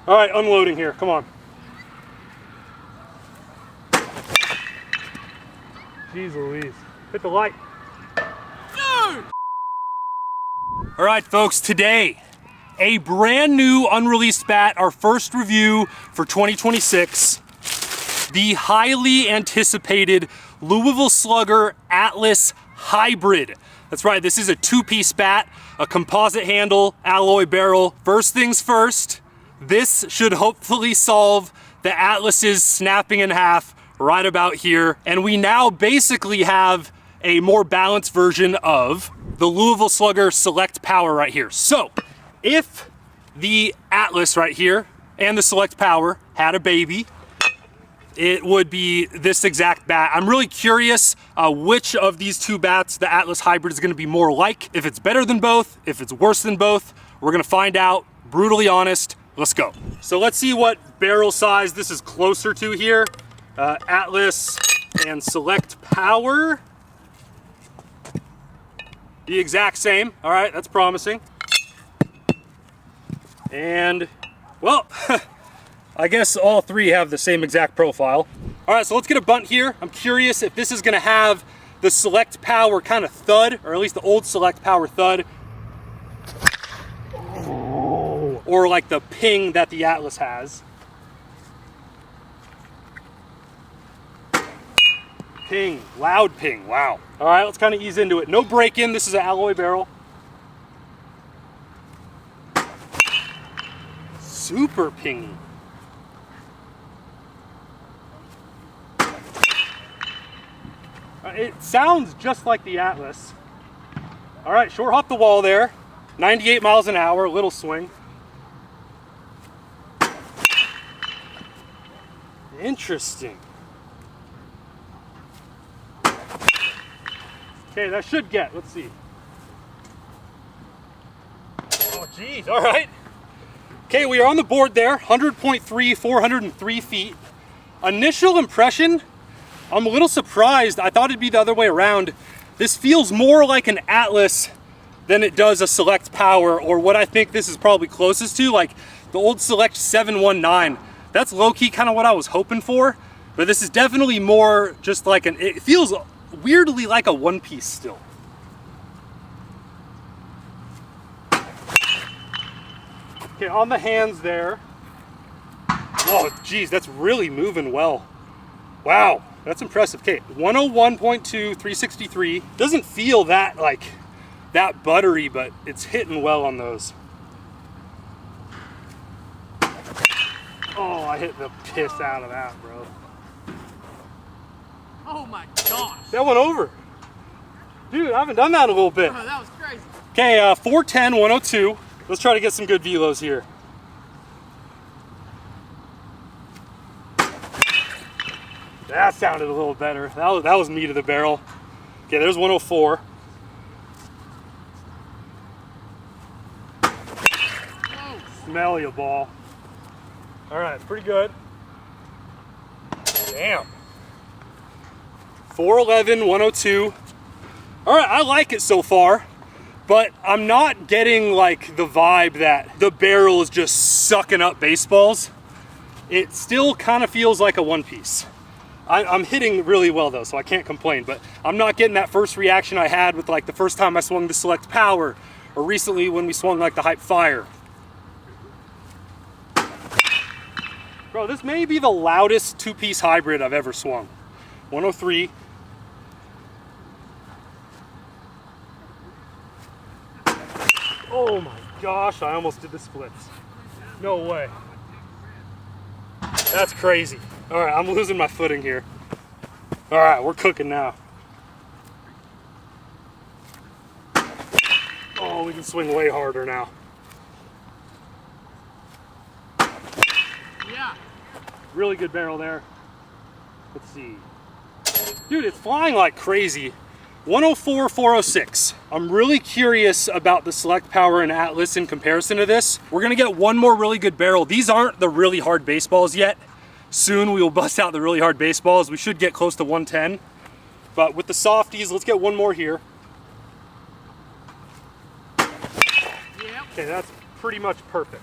All right, unloading here, come on. Jeez Louise, hit the light. No! All right, folks, today, a brand new unreleased bat, our first review for 2026. The highly anticipated Louisville Slugger Atlas Hybrid. That's right, this is a two-piece bat, a composite handle, alloy barrel. First things first, this should hopefully solve the Atlas's snapping in half right about here. And we now basically have a more balanced version of the Louisville Slugger Select Power right here. So, if the Atlas right here and the Select Power had a baby, it would be this exact bat. I'm really curious which of these two bats the Atlas Hybrid is gonna be more like. If it's better than both, if it's worse than both, we're gonna find out. Brutally honest, let's go. So let's see what barrel size this is closer to here. Atlas and Select Power. The exact same. All right, that's promising. And, well, I guess all three have the same exact profile. All right, so let's get a bunt here. I'm curious if this is gonna have the Select Power kind of thud, or at least the old Select Power thud, or like the ping that the Atlas has. Ping, loud ping, wow. All right, let's kind of ease into it. No break-in, this is an alloy barrel. Super pingy. It sounds just like the Atlas. All right, short hop the wall there. 98 miles an hour, little swing. Interesting. Okay, that should get, let's see. Oh, geez, all right. Okay, we are on the board there, 100.3, 403 feet. Initial impression, I'm a little surprised. I thought it'd be the other way around. This feels more like an Atlas than it does a Select Power, or what I think this is probably closest to, like the old Select 719. That's low-key kind of what I was hoping for, but this is definitely more just like it feels weirdly like a one-piece still. Okay, on the hands there. Oh, geez, that's really moving well. Wow, that's impressive. Okay, 101.2, 363. Doesn't feel that that buttery, but it's hitting well on those. Oh, I hit the piss out of that, bro. Oh my gosh. That went over. Dude, I haven't done that in a little bit. Oh, that was crazy. Okay, 410, 102. Let's try to get some good velos here. That sounded a little better. That was meat of the barrel. Okay, there's 104. Whoa. Smell you, ball. All right, pretty good. Damn. 411, 102. All right, I like it so far, but I'm not getting like the vibe that the barrel is just sucking up baseballs. It still kind of feels like a one-piece. I'm hitting really well though, so I can't complain, but I'm not getting that first reaction I had with like the first time I swung the Select Power, or recently when we swung like the Hype Fire. Bro, this may be the loudest two-piece hybrid I've ever swung. 103. Oh my gosh, I almost did the splits. No way. That's crazy. All right, I'm losing my footing here. All right, we're cooking now. Oh, we can swing way harder now. Yeah. Really good barrel there. Let's see. Dude, it's flying like crazy. 104, 406. I'm really curious about the Select Power and Atlas in comparison to this. We're gonna get one more really good barrel. These aren't the really hard baseballs yet. Soon we will bust out the really hard baseballs. We should get close to 110. But with the softies, let's get one more here. Yep. Okay, that's pretty much perfect.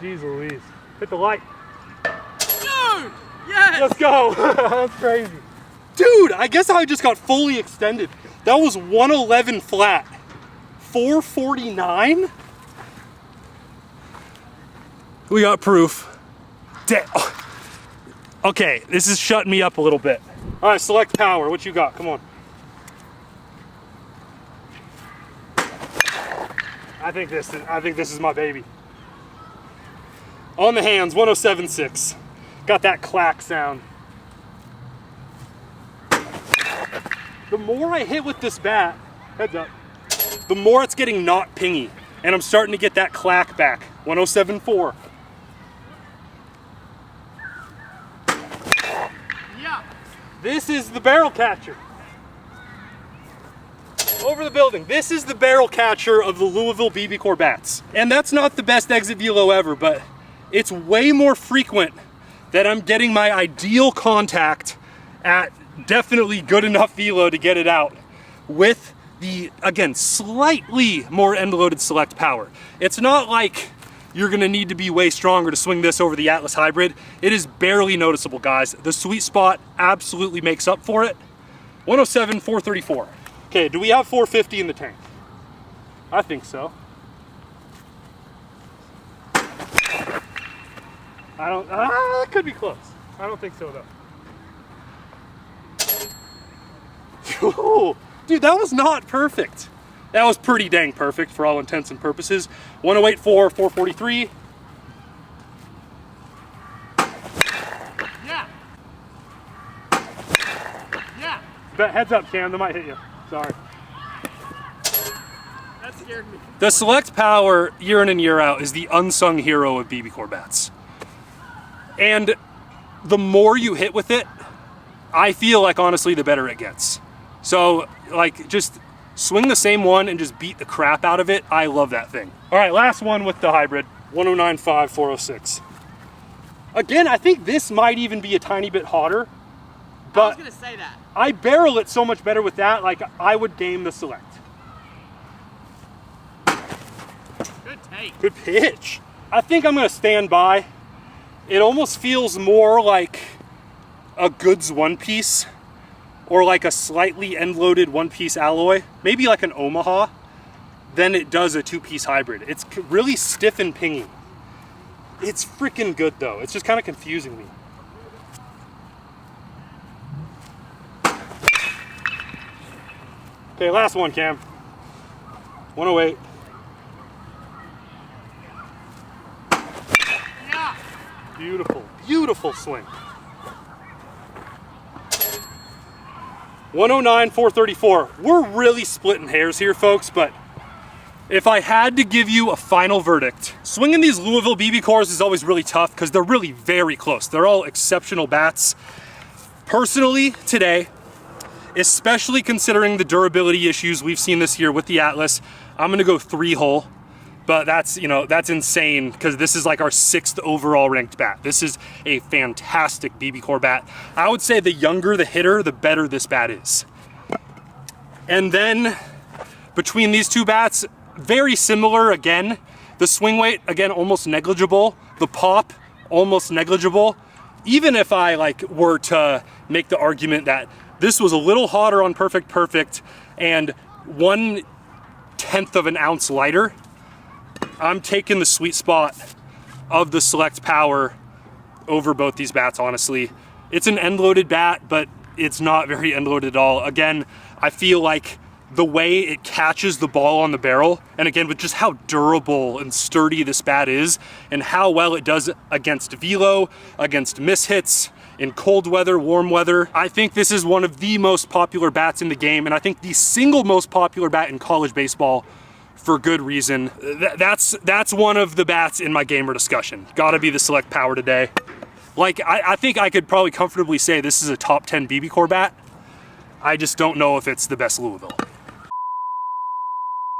Jeez Louise. Hit the light. Dude! Yes! Let's go. That's crazy. Dude, I guess I just got fully extended. That was 111 flat. 449? We got proof. Okay, this is shutting me up a little bit. All right, select power. What you got? Come on. I think this is my baby. On the hands, 107.6. Got that clack sound. The more I hit with this bat, heads up, the more it's getting not pingy. And I'm starting to get that clack back. 107.4. Yeah. This is the barrel catcher. Over the building. This is the barrel catcher of the Louisville BBCOR bats. And that's not the best exit velo ever, but it's way more frequent that I'm getting my ideal contact at definitely good enough velo to get it out with the, again, slightly more end-loaded select power. It's not like you're gonna need to be way stronger to swing this over the Atlas Hybrid. It is barely noticeable, guys. The sweet spot absolutely makes up for it. 107, 434. Okay, do we have 450 in the tank? I think so. That could be close. I don't think so though. Ooh, dude, that was not perfect. That was pretty dang perfect for all intents and purposes. 108.4, 443. Yeah. Yeah. But heads up, Cam, that might hit you. Sorry. That scared me. The select power, year in and year out, is the unsung hero of BBCOR bats. And the more you hit with it, I feel like, honestly, the better it gets. So, like, just swing the same one and just beat the crap out of it. I love that thing. All right, last one with the hybrid. 109.5, 406. Again, I think this might even be a tiny bit hotter. But I was gonna say that. I barrel it so much better with that, like, I would game the select. Good take. Good pitch. I think I'm gonna stand by. It almost feels more like a goods one piece or like a slightly end-loaded one-piece alloy, maybe like an Omaha, than it does a two-piece hybrid. It's really stiff and pingy. It's freaking good though. It's just kind of confusing me. Okay, last one, Cam. 108. Yeah. Beautiful, beautiful swing. 109, 434. We're really splitting hairs here, folks, but if I had to give you a final verdict, swinging these Louisville BBCORs is always really tough because they're really very close. They're all exceptional bats. Personally, today, especially considering the durability issues we've seen this year with the Atlas, I'm gonna go 3-hole. But that's, you know, that's insane because this is like our 6th overall ranked bat. This is a fantastic BBCOR bat. I would say the younger the hitter, the better this bat is. And then between these two bats, very similar again. The swing weight, again, almost negligible. The pop, almost negligible. Even if I were to make the argument that this was a little hotter on Perfect and 1/10 of an ounce lighter, I'm taking the sweet spot of the select power over both these bats, honestly. It's an end-loaded bat, but it's not very end-loaded at all. Again, I feel like the way it catches the ball on the barrel, and again, with just how durable and sturdy this bat is, and how well it does against velo, against mishits, in cold weather, warm weather, I think this is one of the most popular bats in the game, and I think the single most popular bat in college baseball, for good reason. That's one of the bats in my gamer discussion. Gotta be the select power today. Like, I think I could probably comfortably say this is a top 10 BBCOR bat. I just don't know if it's the best Louisville.